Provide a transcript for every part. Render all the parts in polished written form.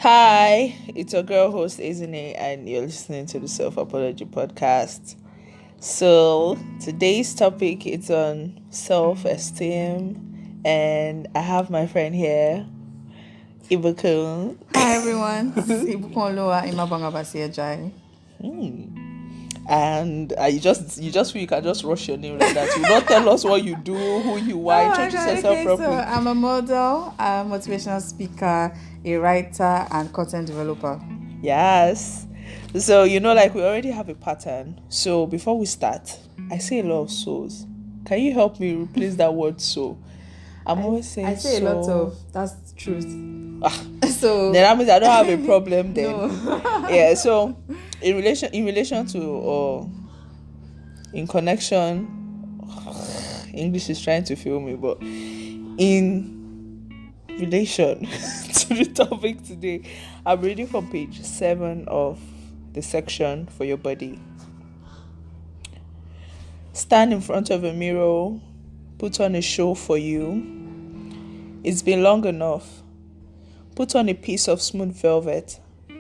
Hi, it's your girl host Izine, and you're listening to the Self Apology Podcast. So today's topic is on self-esteem, and I have my friend here, Ibukun. Hi everyone, this is Ibukunoluwa, Imabong, Ajayi. And you can just rush your name like that. You don't tell us what you do, who you are, Oh my introduce god, yourself okay, so properly. I'm a model, a motivational speaker, a writer, and content developer. Yes. So like we already have a pattern. So before we start, I say a lot of souls. Can you help me replace that word so? I'm always I saying say a lot so. of, that's the truth. Then So, that means I don't have a problem then. no. Yeah, so in relation to or in connection English is trying to fail me, but in relation to the topic today, I'm reading from page 7 of the section for your body. Stand in front of a mirror, put on a show for you. It's been long enough. Put on a piece of smooth velvet.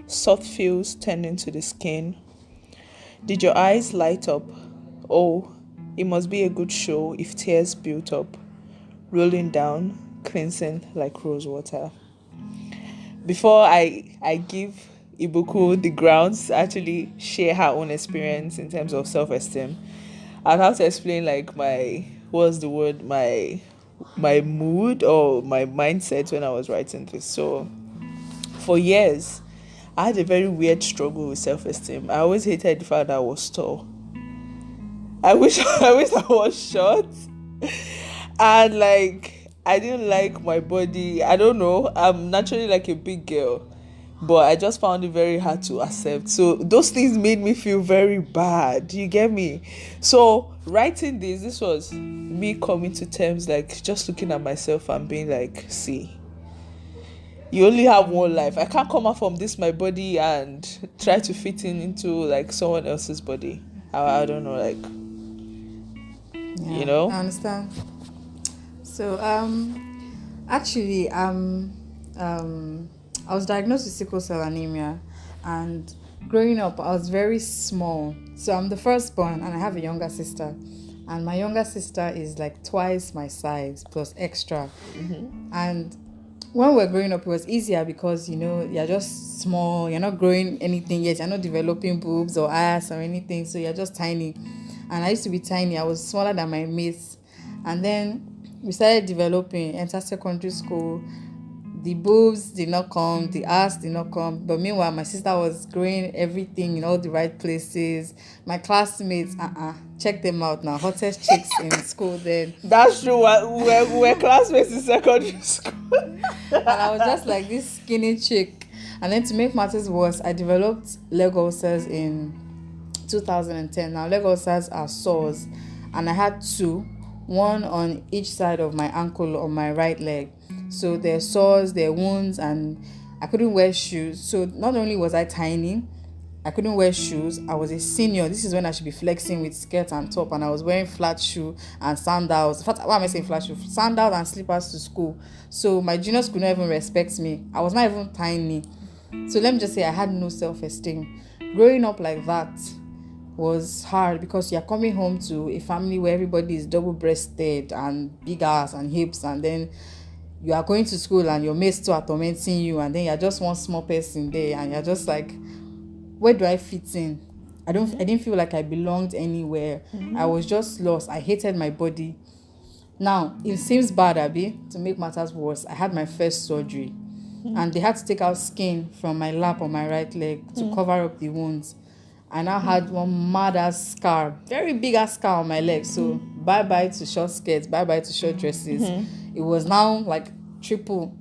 Soft feels tend into the skin. Did your eyes light up? Oh, it must be a good show if tears built up, rolling down, cleansing like rose water. Before I give Ibuku the grounds to actually share her own experience in terms of self-esteem, I'd have to explain like what's the word, my mood or my mindset when I was writing this. So for years, I had a very weird struggle with self-esteem. I always hated the fact that I was tall. I wish I was short. And like I didn't like my body. I don't know. I'm naturally like a big girl, but I just found it very hard to accept. So those things made me feel very bad. You get me? So writing this was me coming to terms, like just looking at myself and being like, see, you only have one life. I can't come out from this my body and try to fit into like someone else's body. I don't know, like, you Yeah, know. I understand. So, actually, I was diagnosed with sickle cell anemia, and growing up, I was very small. So I'm the firstborn, and I have a younger sister, and my younger sister is like twice my size plus extra. And when we're growing up, it was easier because you're just small, you're not growing anything yet, you're not developing boobs or ass or anything, so you're just tiny. And I used to be tiny, I was smaller than my mates. And then we started developing, enter secondary school. The boobs did not come, the ass did not come. But meanwhile, my sister was growing everything in all the right places. My classmates, check them out now, hottest chicks in school then. That's true. We're classmates in secondary school. And I was just like this skinny chick. And then to make matters worse, I developed leg ulcers in 2010. Now, leg ulcers are sores, and I had two, one on each side of my ankle on my right leg. So they're sores, they're wounds, and I couldn't wear shoes. So not only was I tiny, I couldn't wear shoes. I was a senior. This is when I should be flexing with skirt and top, and I was wearing flat shoe and sandals. In fact, why am I saying flat shoe? Sandals and slippers to school. So my juniors could not even respect me. I was not even tiny. So let me just say I had no self-esteem. Growing up like that was hard because you're coming home to a family where everybody is double-breasted and big ass and hips, and then you are going to school and your mates too are tormenting you, and then you're just one small person there, and you're just like, where do I fit in? I didn't feel like I belonged anywhere. I was just lost. I hated my body. Now, it seems bad, Abby. To make matters worse, I had my first surgery, and they had to take out skin from my lap on my right leg to cover up the wounds. I now had one mad ass scar, very big ass scar on my leg. So bye bye to short skirts, bye bye to short dresses. It was now like triple.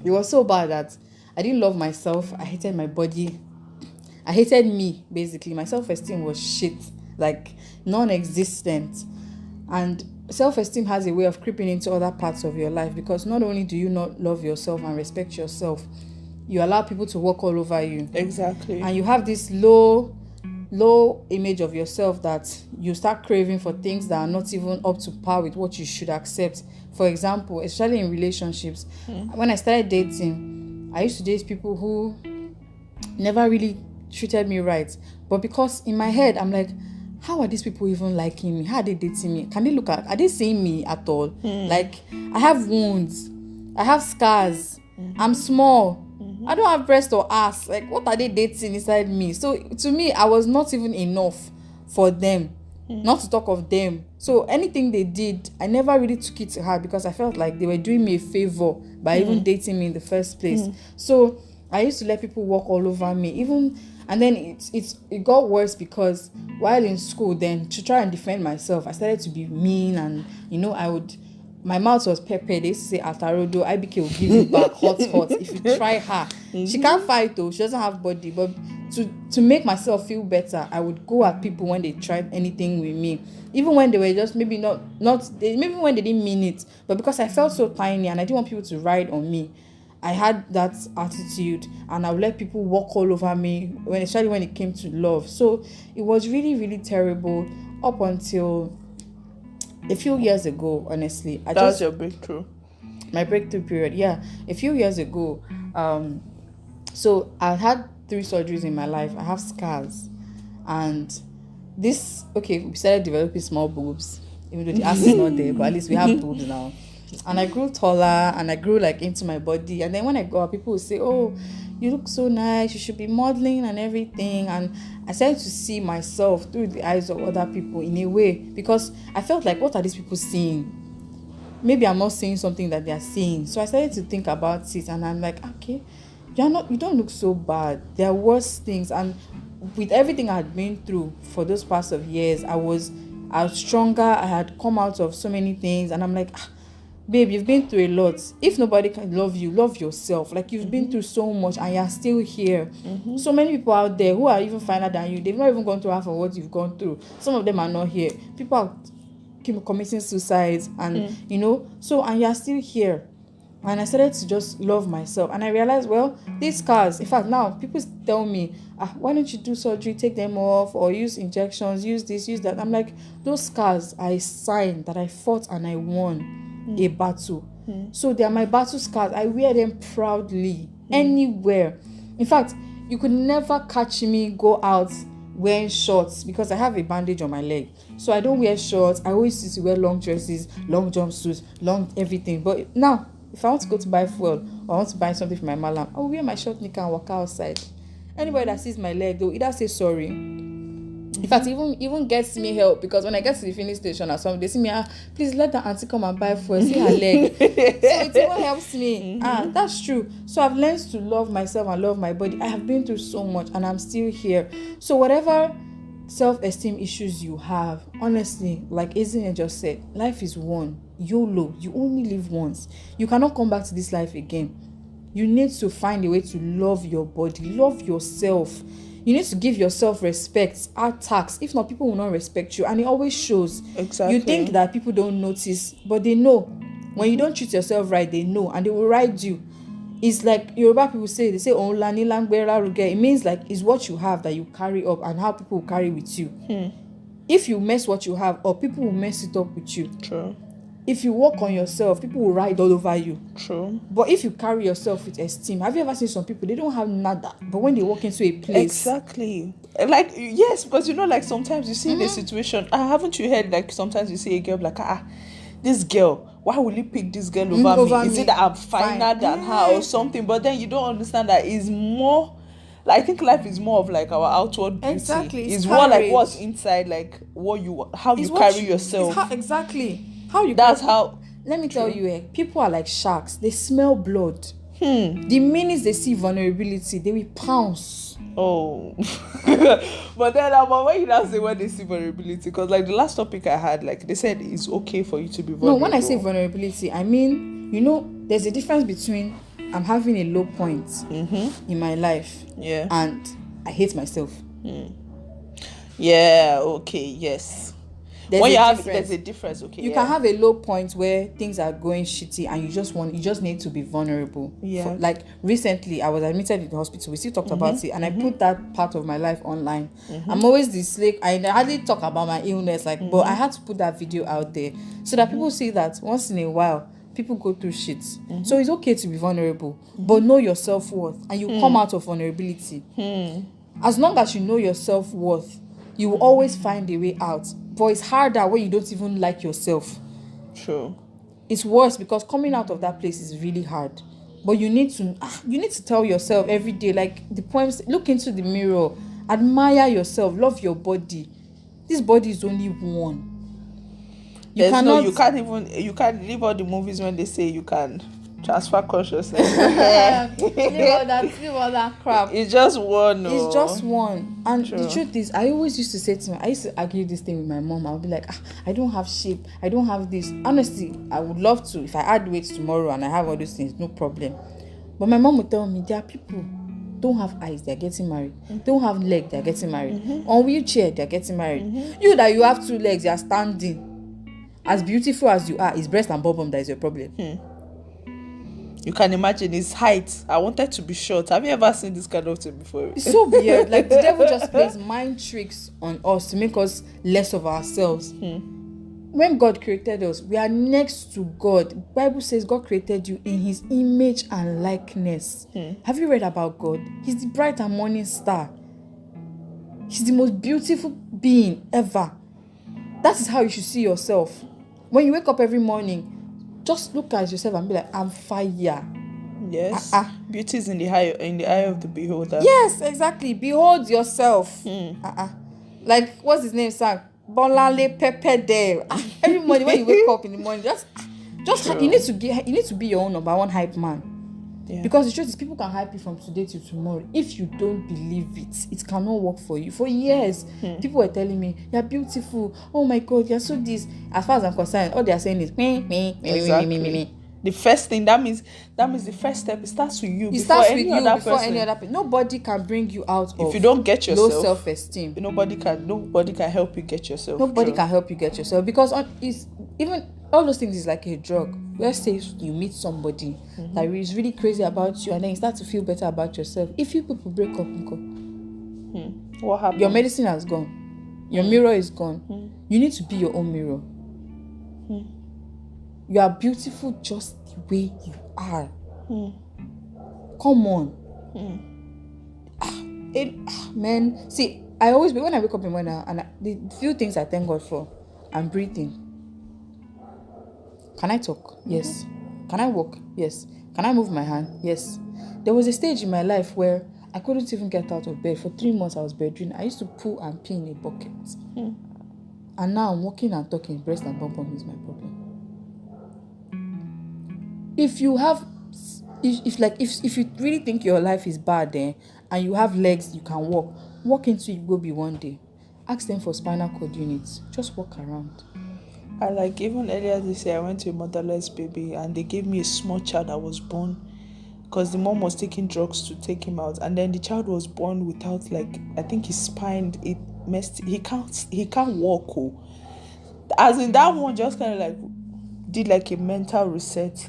It was so bad that I didn't love myself. I hated my body. I hated me, basically. My self-esteem was shit, like non-existent. And self-esteem has a way of creeping into other parts of your life, because not only do you not love yourself and respect yourself, you allow people to walk all over you. Exactly. And you have this low image of yourself that you start craving for things that are not even up to par with what you should accept. For example, especially in relationships, when I started dating, I used to date people who never really treated me right. But because in my head, I'm like, how are these people even liking me? How are they dating me? Can they look at, are they seeing me at all? Like, I have wounds. I have scars. I'm small. I don't have breast or ass. Like, what are they dating inside me? So, to me, I was not even enough for them. Not to talk of them. So, anything they did, I never really took it to heart because I felt like they were doing me a favor by even dating me in the first place. So, I used to let people walk all over me. Even, and then it got worse because while in school, then to try and defend myself, I started to be mean, and my mouth was peppered. They used to say, Atarodo, IBK will give you back hot if you try her. She can't fight though, she doesn't have body. But to make myself feel better, I would go at people when they tried anything with me. Even when they were just maybe maybe when they didn't mean it. But because I felt so tiny and I didn't want people to ride on me, I had that attitude, and I would let people walk all over me, especially when it came to love. So it was really, really terrible up until a few years ago, honestly. That was your breakthrough? My breakthrough period, yeah. A few years ago, so I had 3 surgeries in my life. I have scars. And we started developing small boobs. Even though the ass is not there, but at least we have boobs now. And I grew taller, and I grew like into my body. And then when I go out, people would say, oh, you look so nice, you should be modeling and everything. And I started to see myself through the eyes of other people in a way, because I felt like, what are these people seeing? Maybe I'm not seeing something that they're seeing. So I started to think about it, and I'm like, okay, you don't look so bad. There are worse things. And with everything I had been through for those past of years, I was stronger. I had come out of so many things, and I'm like, babe, you've been through a lot. If nobody can love you, love yourself. Like, you've been through so much, and you're still here. So many people out there who are even finer than you, they've not even gone through half of what you've gone through. Some of them are not here. People are committing suicides, and and you're still here. And I started to just love myself, and I realized, well, these scars, in fact, now people tell me, why don't you do surgery, take them off, or use injections, use this, use that. I'm like, those scars are a sign that I fought and I won a battle. So they are my battle scars. I wear them proudly anywhere. In fact, you could never catch me go out wearing shorts because I have a bandage on my leg. So I don't wear shorts. I always used to wear long dresses, long jumpsuits, long everything. But now, if I want to go to buy fuel or I want to buy something for my malam, I will wear my short knicker and walk outside. Anybody that sees my leg, they'll either say sorry. In fact, even gets me help, because when I get to the filling station or something, they see me, please let the auntie come and buy fuel, see her leg. So it even helps me. That's true. So I've learned to love myself and love my body. I have been through so much, and I'm still here. So whatever self-esteem issues you have, honestly, like Izine just said, life is one. YOLO. You only live once. You cannot come back to this life again. You need to find a way to love your body, love yourself. You need to give yourself respect, add tax. If not, people will not respect you, and it always shows. Exactly. You think that people don't notice, but they know. When you don't treat yourself right, they know, and they will ride you. It's like Yoruba people say, they say, "Onlani langbera ruge." It means like it's what you have that you carry up, and how people will carry with you. If you mess what you have up, people will mess it up with you. True. If you work on yourself, people will ride all over you. True. But if you carry yourself with esteem, have you ever seen some people, they don't have nada, but when they walk into a place... Exactly. Like, yes, because like sometimes you see in a situation, haven't you heard, like sometimes you see a girl like, this girl, why will you pick this girl over me? Is it that I'm finer than her or something? But then you don't understand that it's more... Like, I think life is more of like our outward beauty. Exactly. It's more like what's inside, like how you carry yourself. That's how. Let me tell you, people are like sharks. They smell blood. The minute they see vulnerability, they will pounce. Oh. But then when you now say when they see vulnerability, because like the last topic I had, like they said it's okay for you to be vulnerable. No, when I say vulnerability, I mean, there's a difference between I'm having a low point in my life, and I hate myself. Yeah, okay, yes. There's a difference, okay. You can have a low point where things are going shitty, and you just need to be vulnerable. Yeah. Like recently, I was admitted in the hospital. We still talked about it, and I put that part of my life online. I'm always the slave. I hardly talk about my illness, but I had to put that video out there so that people see that once in a while People go through shit. So it's okay to be vulnerable, but know your self-worth and you come out of vulnerability. As long as you know your self-worth, you will always find a way out. But it's harder when you don't even like yourself. True. It's worse because coming out of that place is really hard. But you need to tell yourself every day, like the poems, look into the mirror, admire yourself, love your body. This body is only one. You can't leave all the movies when they say you can transfer consciousness. leave all that crap. It's just one. It's just one. And True. the truth is, I always used to say to me, I used to argue this thing with my mom. I would be like, I don't have shape, I don't have this. Honestly, I would love to. If I add weight tomorrow and I have all those things, no problem. But my mom would tell me, there are people don't have eyes, they're getting married. Don't have leg, they're getting married. On wheelchair, they're getting married. You that you have 2 legs, you're standing. As beautiful as you are, it's breast and bottom that is your problem. You can imagine his height. I wanted to be short. Have you ever seen this kind of thing before? It's so weird. Like the devil just plays mind tricks on us to make us less of ourselves. When God created us, we are next to God. The Bible says God created you in his image and likeness. Have you read about God? He's the bright and morning star. He's the most beautiful being ever. That is how you should see yourself. When you wake up every morning, just look at yourself and be like, I'm fire. Yes. Beauty is in the eye of the beholder. Yes, exactly. Behold yourself. Like, what's his name, sang? Bolale Pepe there. Every morning when you wake up in the morning, just you need to be your own number one hype man. Yeah. Because the truth is, people can hype you from today to tomorrow. If you don't believe it, it cannot work for you. For years, people were telling me, you're beautiful. Oh my God, you're so this. As far as I'm concerned, all they are saying is me. The first thing, that means the first step. It starts with you. Before any other person. Nobody can bring you out of if you don't get yourself, low self-esteem. Nobody can help you get yourself. Nobody can help you get yourself, because it's even all those things is like a drug. Let's say you meet somebody that is really crazy about you, and then you start to feel better about yourself. If you people break up, what happens? Your medicine has gone. Your mirror is gone. You need to be your own mirror. You are beautiful just the way you are. Come on. Man, see, when I wake up in the morning, and the few things I thank God for, I'm breathing. Can I talk? Yes. Can I walk? Yes. Can I move my hand? Yes. There was a stage in my life where I couldn't even get out of bed. For 3 months, I was bedridden. I used to poo and pee in a bucket. And now I'm walking and talking. Breast and bum bum is my problem. If you really think your life is bad, and you have legs, you can walk into Igbobi one day. Ask them for spinal cord units. Just walk around. Even earlier this year, I went to a motherless baby, and they gave me a small child that was born because the mom was taking drugs to take him out, and then the child was born without, I think his spine, it messed. He can't walk. As in, that one just kind of did a mental reset.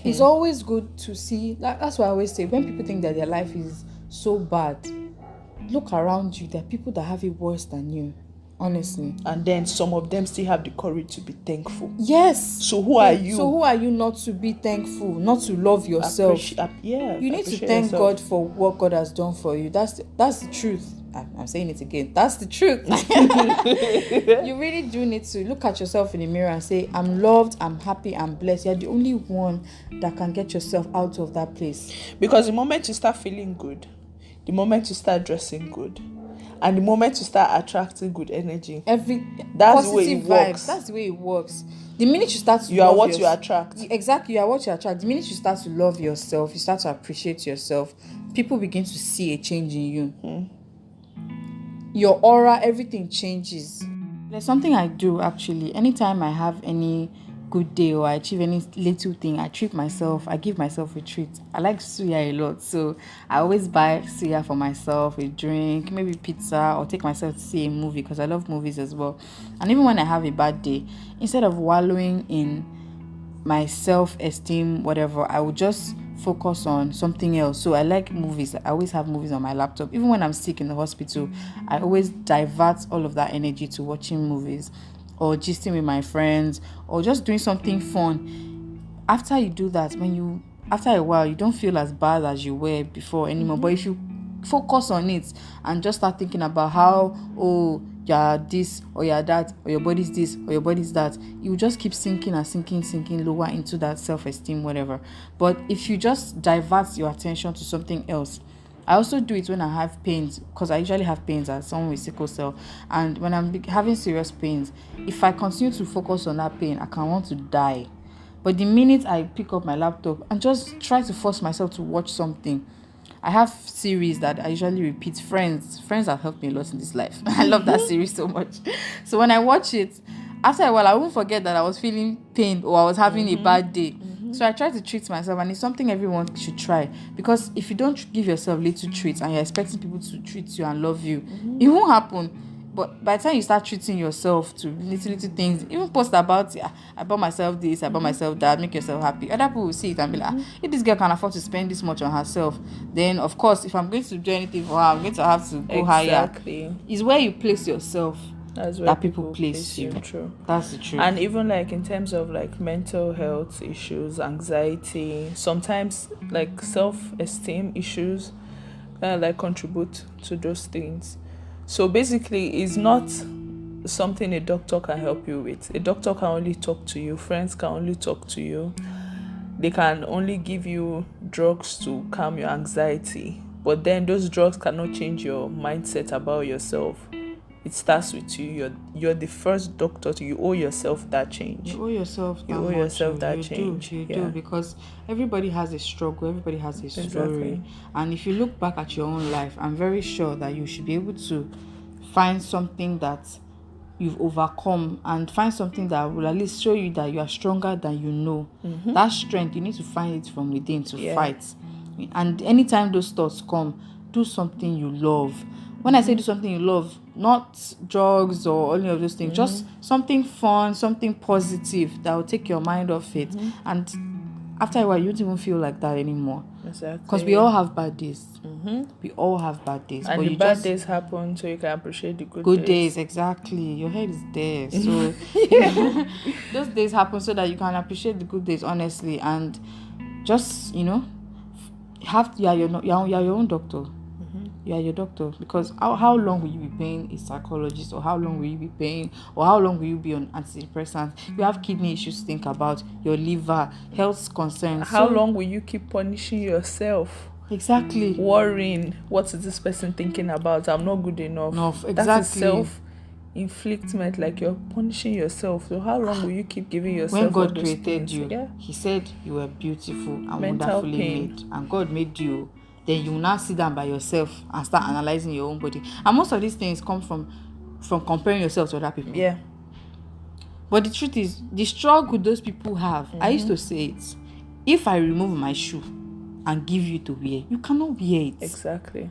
It's always good to see. That's why I always say, when people think that their life is so bad, look around you. There are people that have it worse than you. Honestly. And then some of them still have the courage to be thankful. Yes. So who are you? So who are you not to be thankful, not to love yourself? You need to thank God for what God has done for you. That's the truth. I'm saying it again. That's the truth. You really do need to look at yourself in the mirror and say, I'm loved, I'm happy, I'm blessed. You're the only one that can get yourself out of that place. Because the moment you start feeling good, the moment you start dressing good, and the moment you start attracting good energy, that's the way it works. That's the way it works. The minute you start to you are what you attract. Exactly, you are what you attract. The minute you start to love yourself, you start to appreciate yourself, people begin to see a change in you. Your aura, everything changes. There's something I do actually. Anytime I have any good day or I achieve any little thing, I treat myself. I give myself a treat. I like suya a lot, so I always buy suya for myself, a drink, maybe pizza, or take myself to see a movie because I love movies as well. And even when I have a bad day, instead of wallowing in my self-esteem, whatever, I would just focus on something else. So I like movies. I always have movies on my laptop. Even when I'm sick in the hospital, I always divert all of that energy to watching movies or gisting with my friends or just doing something fun. after you do that, after a while, you don't feel as bad as you were before anymore. But if you focus on it and just start thinking about how, oh, you're this or you're that, or your body's this or your body's that, you will just keep sinking and sinking lower into that self-esteem, whatever. But if you just divert your attention to something else, I also do it when I have pains, because I usually have pains as someone with sickle cell. And when I'm having serious pains, if I continue to focus on that pain, I can want to die. But the minute I pick up my laptop and just try to force myself to watch something, I have series that I usually repeat. Friends have helped me a lot in this life. I love that series so much. So when I watch it, after a while, I won't forget that I was feeling pain or I was having a bad day. So I try to treat myself, and it's something everyone should try, because if you don't give yourself little treats and you're expecting people to treat you and love you, it won't happen. But by the time you start treating yourself to little things, even post about, I bought myself this, I bought myself that, make yourself happy. Other people will see it and be like, if this girl can afford to spend this much on herself, then of course, if I'm going to do anything for her, I'm going to have to go higher. It's where you place yourself. That's where people place you. True. That's the truth. And even like in terms of like mental health issues, anxiety, sometimes like self-esteem issues like contribute to those things. So basically, it's not something a doctor can help you with. A doctor can only talk to you. Friends can only talk to you. They can only give you drugs to calm your anxiety. But then those drugs cannot change your mindset about yourself. It starts with you. You're the first doctor. You owe yourself that change. You owe yourself that change. You do, because everybody has a struggle. Everybody has a story. Exactly. And if you look back at your own life, I'm very sure that you should be able to find something that you've overcome, and find something that will at least show you that you are stronger than you know. That strength, you need to find it from within to fight. And anytime those thoughts come, do something you love. When I say do something you love, not drugs or any of those things, just something fun, something positive that will take your mind off it. And after a while, you don't even feel like that anymore. Exactly. Because we all have bad days. We all have bad days. And but the bad days happen so you can appreciate the good days. Exactly. Your head is there. So those days happen so that you can appreciate the good days, honestly. And just, you're your own doctor. You are your doctor, because how long will you be paying a psychologist, or how long will you be paying, or how long will you be on antidepressants? You have kidney issues to think about, your liver, health concerns. How long will you keep punishing yourself? Exactly. Worrying, what is this person thinking about? I'm not good enough. Exactly. That's a self-inflictment, like you're punishing yourself. So how long will you keep giving yourself? When God created you, He said you were beautiful and wonderfully made, and God made you. Then you will now sit down by yourself and start analyzing your own body. And most of these things come from comparing yourself to other people. Yeah. But the truth is, the struggle those people have, I used to say it, if I remove my shoe and give you to wear, you cannot wear it. Exactly.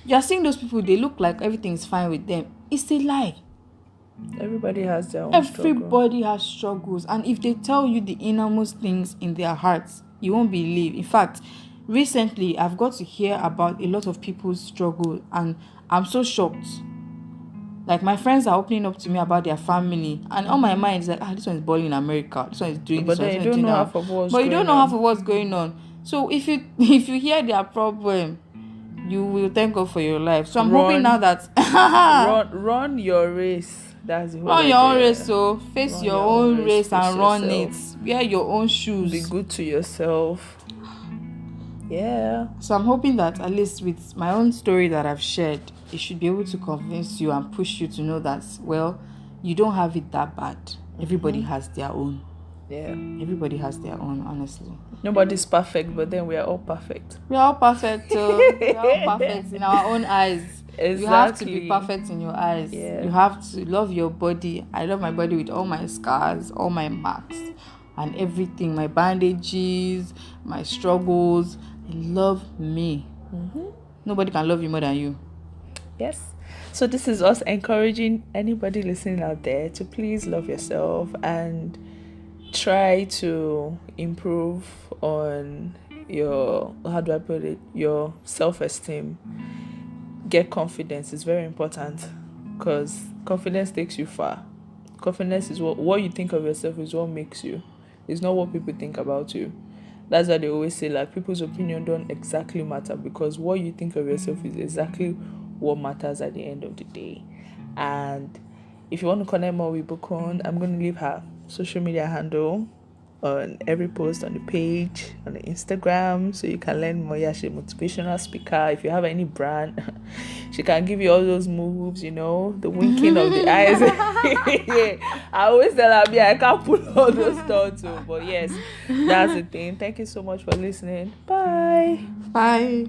You are seeing those people, they look like everything's fine with them. It's a lie. Everybody has their own Everybody has struggles. And if they tell you the innermost things in their hearts, you won't believe. In fact, recently, I've got to hear about a lot of people's struggle, and I'm so shocked. Like, my friends are opening up to me about their family, and on my mind is like, this one is balling in America, this one is doing this, but you don't know half of what's going on. But you don't know half of what's going on. So if you hear their problem, you will thank God for your life. So I'm hoping now that run your race. That's the whole run your own race. So face your own race and run it. Wear your own shoes. Be good to yourself. Yeah. So I'm hoping that at least with my own story that I've shared, it should be able to convince you and push you to know that, well, you don't have it that bad. Everybody has their own. Yeah. Everybody has their own, honestly. Nobody's perfect, but then we are all perfect. We are all perfect too. We are all perfect in our own eyes. Exactly. You have to be perfect in your eyes. Yeah. You have to love your body. I love my body with all my scars, all my marks, and everything. My bandages, my struggles. I love me. Nobody can love you more than you. Yes. So this is us encouraging anybody listening out there to please love yourself and try to improve on your, how do I put it, your self-esteem. Get confidence. It's very important, because confidence takes you far. Confidence is what you think of yourself is what makes you. It's not what people think about you. That's why they always say like people's opinion don't exactly matter, because what you think of yourself is exactly what matters at the end of the day. And if you want to connect more with Bukun, I'm going to leave her social media handle on every post on the page, on the Instagram, so you can learn more. Yeah, she's a motivational speaker. If you have any brand, she can give you all those moves, the winking of the eyes. Yeah. I always tell her, I can't pull all those stuff too. But yes, that's the thing. Thank you so much for listening. Bye. Bye.